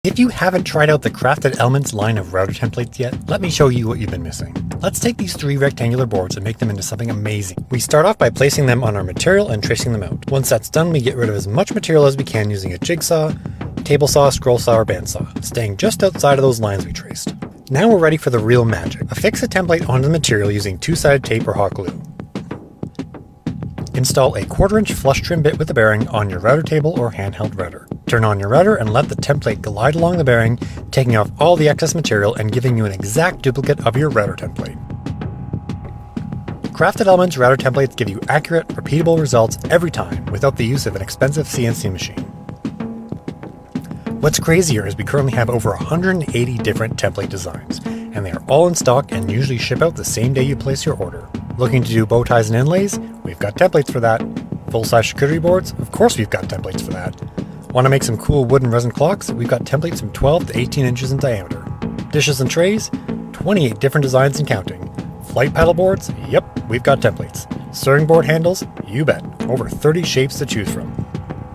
If you haven't tried out the Crafted Elements line of router templates yet, let me show you what you've been missing. Let's take these 3 rectangular boards and make them into something amazing. We start off by placing them on our material and tracing them out. Once that's done, we get rid of as much material as we can using a jigsaw, table saw, scroll saw, or bandsaw, staying just outside of those lines we traced. Now we're ready for the real magic. Affix a template onto the material using 2-sided tape or hot glue. Install a 1/4-inch flush trim bit with the bearing on your router table or handheld router. Turn on your router and let the template glide along the bearing, taking off all the excess material and giving you an exact duplicate of your router template. Crafted Elements router templates give you accurate, repeatable results every time without the use of an expensive CNC machine. What's crazier is we currently have over 180 different template designs, and they are all in stock and usually ship out the same day you place your order. Looking to do bow ties and inlays? We've got templates for that. Full-size charcuterie boards? Of course we've got templates for that. Want to make some cool wood and resin clocks? We've got templates from 12 to 18 inches in diameter. Dishes and trays? 28 different designs and counting. Flight paddle boards? Yep, we've got templates. Stirring board handles? You bet. Over 30 shapes to choose from.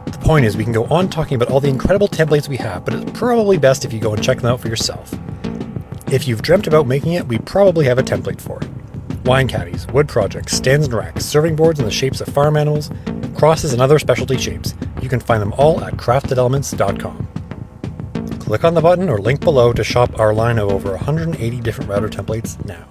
The point is, we can go on talking about all the incredible templates we have, but it's probably best if you go and check them out for yourself. If you've dreamt about making it, we probably have a template for it. Wine caddies, wood projects, stands and racks, serving boards in the shapes of farm animals, crosses and other specialty shapes. You can find them all at craftedelements.com. Click on the button or link below to shop our line of over 180 different router templates now.